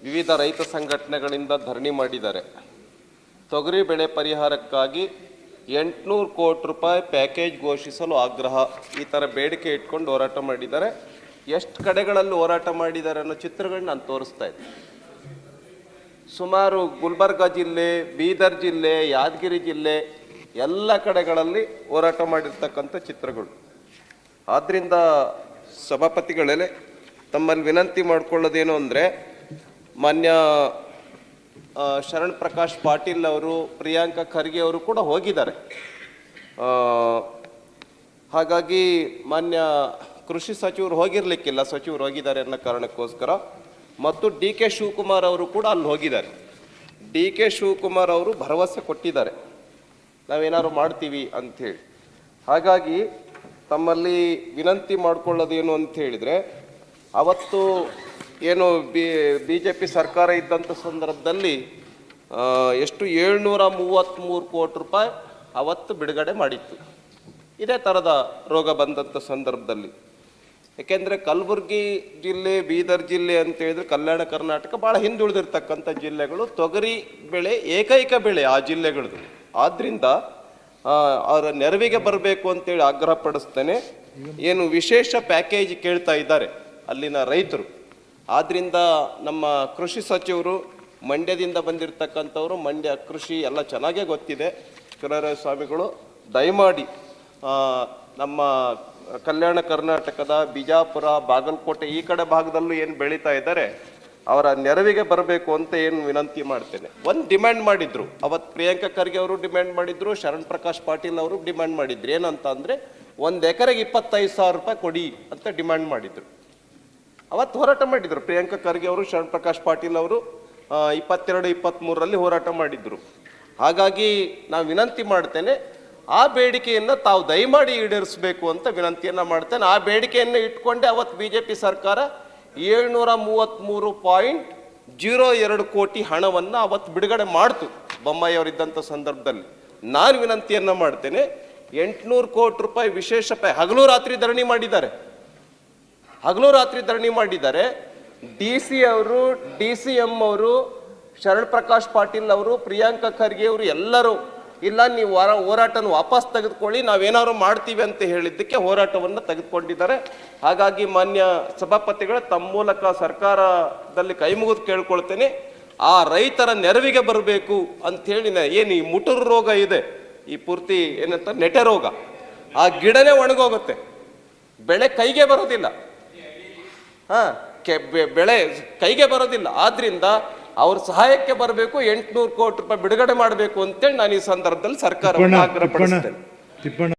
ವಿವಿಧ ರೈತ ಸಂಘಟನೆಗಳಿಂದ ಧರಣಿ ಮಾಡಿದ್ದಾರೆ. ತೊಗರಿ ಬೆಳೆ ಪರಿಹಾರಕ್ಕಾಗಿ 800 ಕೋಟಿ ರೂಪಾಯಿ ಪ್ಯಾಕೇಜ್ ಘೋಷಿಸಲು ಆಗ್ರಹ, ಈ ಥರ ಬೇಡಿಕೆ ಇಟ್ಕೊಂಡು ಹೋರಾಟ ಮಾಡಿದ್ದಾರೆ. ಎಷ್ಟು ಕಡೆಗಳಲ್ಲಿ ಹೋರಾಟ ಮಾಡಿದ್ದಾರೆ ಅನ್ನೋ ಚಿತ್ರಗಳನ್ನ ನಾನು ತೋರಿಸ್ತಾ ಇದ್ದೆ. ಸುಮಾರು ಗುಲ್ಬರ್ಗ ಜಿಲ್ಲೆ, ಬೀದರ್ ಜಿಲ್ಲೆ, ಯಾದಗಿರಿ ಜಿಲ್ಲೆ ಎಲ್ಲ ಕಡೆಗಳಲ್ಲಿ ಹೋರಾಟ ಮಾಡಿರ್ತಕ್ಕಂಥ ಚಿತ್ರಗಳು. ಆದ್ದರಿಂದ ಸಭಾಪತಿಗಳೇ, ತಮ್ಮಲ್ಲಿ ವಿನಂತಿ ಮಾಡ್ಕೊಳ್ಳೋದೇನು ಅಂದರೆ, ಮಾನ್ಯ ಶರಣ್ ಪ್ರಕಾಶ್ ಪಾಟೀಲ್ ಅವರು, ಪ್ರಿಯಾಂಕಾ ಖರ್ಗೆ ಅವರು ಕೂಡ ಹೋಗಿದ್ದಾರೆ. ಹಾಗಾಗಿ ಮಾನ್ಯ ಕೃಷಿ ಸಚಿವರು ಹೋಗಿರಲಿಕ್ಕಿಲ್ಲ, ಸಚಿವರು ಹೋಗಿದ್ದಾರೆ ಅನ್ನೋ ಕಾರಣಕ್ಕೋಸ್ಕರ, ಮತ್ತು ಡಿ ಕೆ ಶಿವಕುಮಾರ್ ಅವರು ಕೂಡ ಅಲ್ಲಿ ಹೋಗಿದ್ದಾರೆ. ಡಿ ಕೆ ಶಿವಕುಮಾರ್ ಅವರು ಭರವಸೆ ಕೊಟ್ಟಿದ್ದಾರೆ, ನಾವೇನಾದ್ರು ಮಾಡ್ತೀವಿ ಅಂಥೇಳಿ. ಹಾಗಾಗಿ ತಮ್ಮಲ್ಲಿ ವಿನಂತಿ ಮಾಡ್ಕೊಳ್ಳೋದೇನು ಅಂತ ಹೇಳಿದರೆ, ಅವತ್ತು ಏನು BJP ಸರ್ಕಾರ ಇದ್ದಂಥ ಸಂದರ್ಭದಲ್ಲಿ ಎಷ್ಟು 733 ಕೋಟಿ ರೂಪಾಯಿ ಅವತ್ತು ಬಿಡುಗಡೆ ಮಾಡಿತ್ತು, ಇದೇ ಥರದ ರೋಗ ಬಂದಂಥ ಸಂದರ್ಭದಲ್ಲಿ. ಏಕೆಂದರೆ ಕಲಬುರಗಿ ಜಿಲ್ಲೆ, ಬೀದರ್ ಜಿಲ್ಲೆ ಅಂತ ಹೇಳಿದ್ರೆ ಕಲ್ಯಾಣ ಕರ್ನಾಟಕ ಭಾಳ ಹಿಂದುಳಿದಿರ್ತಕ್ಕಂಥ ಜಿಲ್ಲೆಗಳು, ತೊಗರಿ ಬೆಳೆ ಏಕೈಕ ಬೆಳೆ ಆ ಜಿಲ್ಲೆಗಳದ್ದು. ಆದ್ದರಿಂದ ಅವರ ನೆರವಿಗೆ ಬರಬೇಕು ಅಂತೇಳಿ ಆಗ್ರಹ ಪಡಿಸ್ತೇನೆ. ಏನು ವಿಶೇಷ ಪ್ಯಾಕೇಜ್ ಕೇಳ್ತಾ ಇದ್ದಾರೆ ಅಲ್ಲಿನ ರೈತರು. ಆದ್ದರಿಂದ ನಮ್ಮ ಕೃಷಿ ಸಚಿವರು ಮಂಡ್ಯದಿಂದ ಬಂದಿರತಕ್ಕಂಥವ್ರು, ಮಂಡ್ಯ ಕೃಷಿ ಎಲ್ಲ ಚೆನ್ನಾಗೇ ಗೊತ್ತಿದೆ. ಸ್ವಾಮಿಗಳು ದಯಮಾಡಿ ನಮ್ಮ ಕಲ್ಯಾಣ ಕರ್ನಾಟಕದ ಬಿಜಾಪುರ, ಬಾಗಲಕೋಟೆ ಈ ಕಡೆ ಭಾಗದಲ್ಲೂ ಏನು ಬೆಳೀತಾ ಇದ್ದಾರೆ ಅವರ ನೆರವಿಗೆ ಬರಬೇಕು ಅಂತ ಏನು ವಿನಂತಿ ಮಾಡ್ತೇನೆ. ಒಂದು ಡಿಮ್ಯಾಂಡ್ ಮಾಡಿದ್ರು ಅವತ್ತು, ಪ್ರಿಯಾಂಕಾ ಖರ್ಗೆ ಅವರು ಡಿಮ್ಯಾಂಡ್ ಮಾಡಿದ್ರು, ಶರಣ್ ಪ್ರಕಾಶ್ ಪಾಟೀಲ್ ಅವರು ಡಿಮ್ಯಾಂಡ್ ಮಾಡಿದ್ರು. ಏನಂತ ಅಂದರೆ, 1 ಎಕರೆಗೆ 25,000 ರೂಪಾಯಿ ಕೊಡಿ ಅಂತ ಡಿಮ್ಯಾಂಡ್ ಮಾಡಿದ್ರು. ಅವತ್ತು ಹೋರಾಟ ಮಾಡಿದರು ಪ್ರಿಯಾಂಕಾ ಖರ್ಗೆ ಅವರು, ಶರಣ್ ಪ್ರಕಾಶ್ ಪಾಟೀಲ್ ಅವರು 22-23ರಲ್ಲಿ ಹೋರಾಟ ಮಾಡಿದ್ರು. ಹಾಗಾಗಿ ನಾನು ವಿನಂತಿ ಮಾಡ್ತೇನೆ, ಆ ಬೇಡಿಕೆಯನ್ನು ತಾವು ದಯಮಾಡಿ ಈಡೇರಿಸಬೇಕು ಅಂತ ವಿನಂತಿಯನ್ನು ಮಾಡ್ತೇನೆ. ಆ ಬೇಡಿಕೆಯನ್ನು ಇಟ್ಕೊಂಡೆ ಅವತ್ತು BJP ಸರ್ಕಾರ 733.02 ಕೋಟಿ ಹಣವನ್ನು ಅವತ್ತು ಬಿಡುಗಡೆ ಮಾಡ್ತು ಬೊಮ್ಮಾಯಿ ಅವರಿದ್ದಂಥ ಸಂದರ್ಭದಲ್ಲಿ. ನಾನು ವಿನಂತಿಯನ್ನು ಮಾಡ್ತೇನೆ, 800 ಕೋಟಿ ರೂಪಾಯಿ ವಿಶೇಷ ಹಗಲು ರಾತ್ರಿ ಧರಣಿ ಮಾಡಿದ್ದಾರೆ. DC ಅವರು, DCM ಅವರು, ಶರಣ್ ಪ್ರಕಾಶ್ ಪಾಟೀಲ್ ಅವರು, ಪ್ರಿಯಾಂಕಾ ಖರ್ಗೆ ಅವರು ಎಲ್ಲರೂ ಇಲ್ಲ, ನೀವು ಹೋರಾಟನ ವಾಪಸ್ ತೆಗೆದುಕೊಳ್ಳಿ, ನಾವೇನಾದ್ರು ಮಾಡ್ತೀವಿ ಅಂತ ಹೇಳಿದ್ದಕ್ಕೆ ಹೋರಾಟವನ್ನು ತೆಗೆದುಕೊಂಡಿದ್ದಾರೆ. ಹಾಗಾಗಿ ಮಾನ್ಯ ಸಭಾಪತಿಗಳ ತಮ್ಮ ಮೂಲಕ ಸರ್ಕಾರದಲ್ಲಿ ಕೈ ಮುಗಿದು ಕೇಳ್ಕೊಳ್ತೇನೆ, ಆ ರೈತರ ನೆರವಿಗೆ ಬರಬೇಕು ಅಂಥೇಳಿ. ಏನು ಈ ಮುಟುರು ರೋಗ ಇದೆ, ಈ ಪೂರ್ತಿ ಏನಂತ ನೆಟೆ ರೋಗ, ಆ ಗಿಡನೇ ಒಣಗೋಗುತ್ತೆ, ಬೆಳೆ ಕೈಗೆ ಬರೋದಿಲ್ಲ. ಬೆಳೆ ಕೈಗೆ ಬರೋದಿಲ್ಲ. ಆದ್ರಿಂದ ಅವ್ರ ಸಹಾಯಕ್ಕೆ ಬರಬೇಕು, 800 ಕೋಟಿ ರೂಪಾಯಿ ಬಿಡುಗಡೆ ಮಾಡಬೇಕು ಅಂತೇಳಿ ನಾನು ಈ ಸಂದರ್ಭದಲ್ಲಿ ಸರ್ಕಾರವನ್ನು ಆಗ್ರಹಪಡಿಸ್ತೇನೆ.